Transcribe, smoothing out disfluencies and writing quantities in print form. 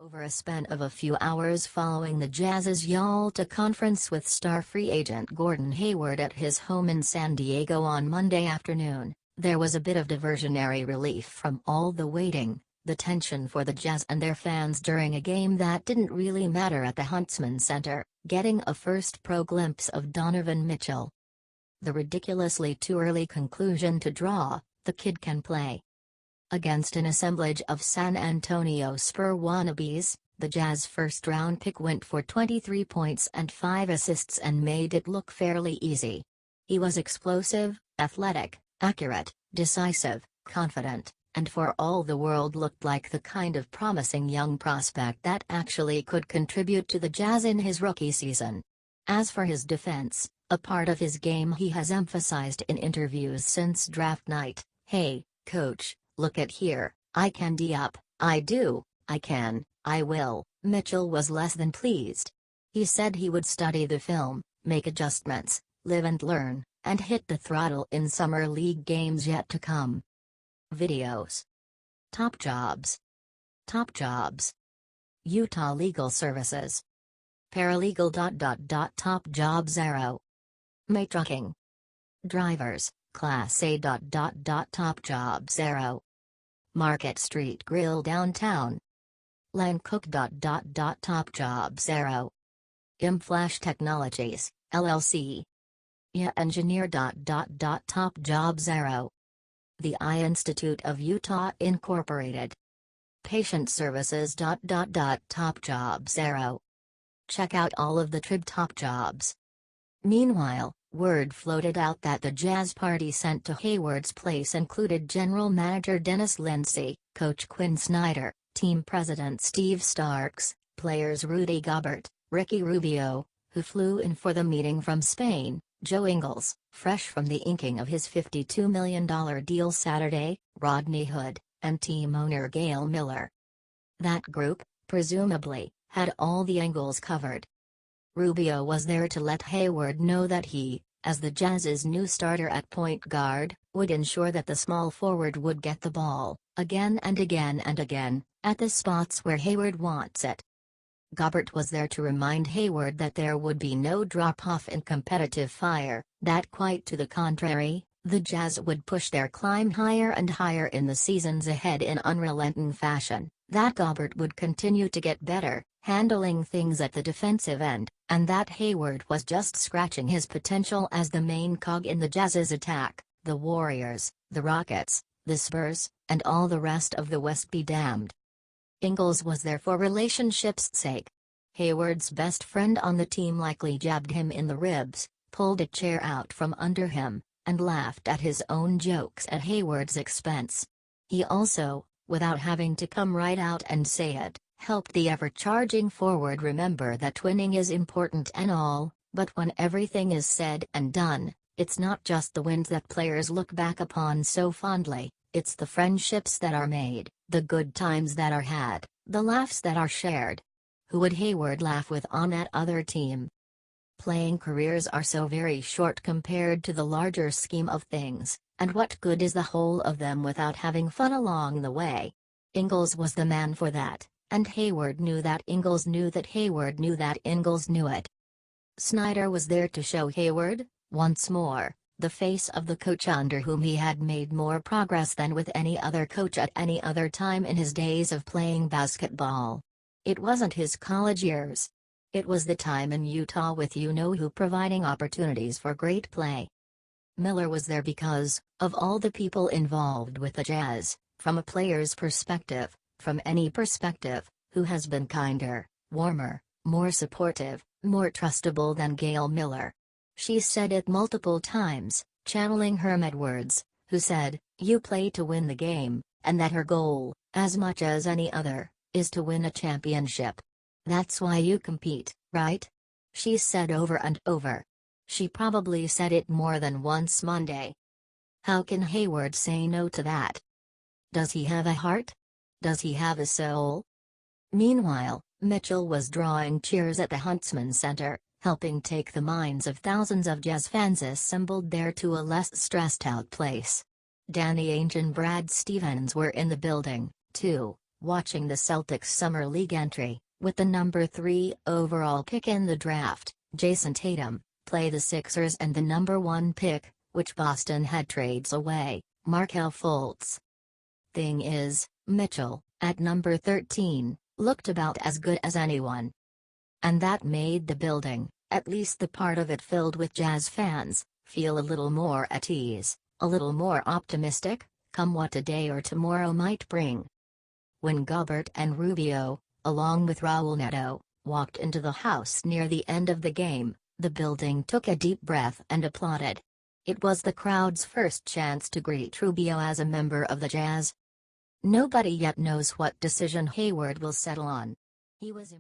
Over a span of a few hours following the Jazz's Yalta conference with star free agent Gordon Hayward at his home in San Diego on Monday afternoon, there was a bit of diversionary relief from all the waiting, the tension for the Jazz and their fans during a game that didn't really matter at the Huntsman Center, getting a first pro glimpse of Donovan Mitchell. The ridiculously too early conclusion to draw, the kid can play. Against an assemblage of San Antonio Spur wannabes, the Jazz first-round pick went for 23 points and 5 assists and made it look fairly easy. He was explosive, athletic, accurate, decisive, confident, and for all the world looked like the kind of promising young prospect that actually could contribute to the Jazz in his rookie season. As for his defense, a part of his game he has emphasized in interviews since draft night: "Hey, coach, look at here, I can D up, I do, I can, I will." Mitchell was less than pleased. He said he would study the film, make adjustments, live and learn, and hit the throttle in summer league games yet to come. Videos. Top jobs. Top jobs. Utah Legal Services. Paralegal. Top jobs arrow. May trucking. Drivers, Class A. Top jobs arrow. Market Street Grill downtown. Line Cook. Top jobs arrow. Flash Technologies, LLC. Engineer. Top jobs arrow. The Eye Institute of Utah Incorporated. Patient Services. Top jobs arrow. Check out all of the top jobs. Meanwhile, word floated out that the Jazz party sent to Hayward's place included General Manager Dennis Lindsey, Coach Quinn Snyder, Team President Steve Starks, players Rudy Gobert, Ricky Rubio, who flew in for the meeting from Spain, Joe Ingles, fresh from the inking of his $52 million deal Saturday, Rodney Hood, and team owner Gail Miller. That group, presumably, had all the angles covered. Rubio was there to let Hayward know that he, as the Jazz's new starter at point guard, would ensure that the small forward would get the ball, again and again and again, at the spots where Hayward wants it. Gobert was there to remind Hayward that there would be no drop-off in competitive fire, that quite to the contrary, the Jazz would push their climb higher and higher in the seasons ahead in unrelenting fashion, that Gobert would continue to get better, handling things at the defensive end, and that Hayward was just scratching his potential as the main cog in the Jazz's attack. The Warriors, the Rockets, the Spurs, and all the rest of the West be damned. Ingles was there for relationship's sake. Hayward's best friend on the team likely jabbed him in the ribs, pulled a chair out from under him, and laughed at his own jokes at Hayward's expense. He also, without having to come right out and say it, helped the ever-charging forward remember that winning is important and all, but when everything is said and done, it's not just the wins that players look back upon so fondly, it's the friendships that are made, the good times that are had, the laughs that are shared. Who would Hayward laugh with on that other team? Playing careers are so very short compared to the larger scheme of things, and what good is the whole of them without having fun along the way? Ingles was the man for that, and Hayward knew that Ingles knew that Hayward knew that Ingles knew it. Snyder was there to show Hayward, once more, the face of the coach under whom he had made more progress than with any other coach at any other time in his days of playing basketball. It wasn't his college years. It was the time in Utah with you-know-who providing opportunities for great play. Miller was there because, of all the people involved with the Jazz, from a player's perspective, from any perspective, who has been kinder, warmer, more supportive, more trustable than Gail Miller? She said it multiple times, channeling Herm Edwards, who said, "You play to win the game," and that her goal, as much as any other, is to win a championship. That's why you compete, right? She said over and over. She probably said it more than once Monday. How can Hayward say no to that? Does he have a heart? Does he have a soul? Meanwhile, Mitchell was drawing cheers at the Huntsman Center, helping take the minds of thousands of Jazz fans assembled there to a less stressed-out place. Danny Ainge and Brad Stevens were in the building, too, watching the Celtics Summer League entry, with the number 3 overall pick in the draft, Jason Tatum, play the Sixers and the number 1 pick, which Boston had trades away, Markelle Fultz. Thing is, Mitchell, at number 13, looked about as good as anyone. And that made the building, at least the part of it filled with Jazz fans, feel a little more at ease, a little more optimistic, come what a day or tomorrow might bring. When Gobert and Rubio, along with Raul Neto, walked into the house near the end of the game, the building took a deep breath and applauded. It was the crowd's first chance to greet Rubio as a member of the Jazz. Nobody yet knows what decision Hayward will settle on. He was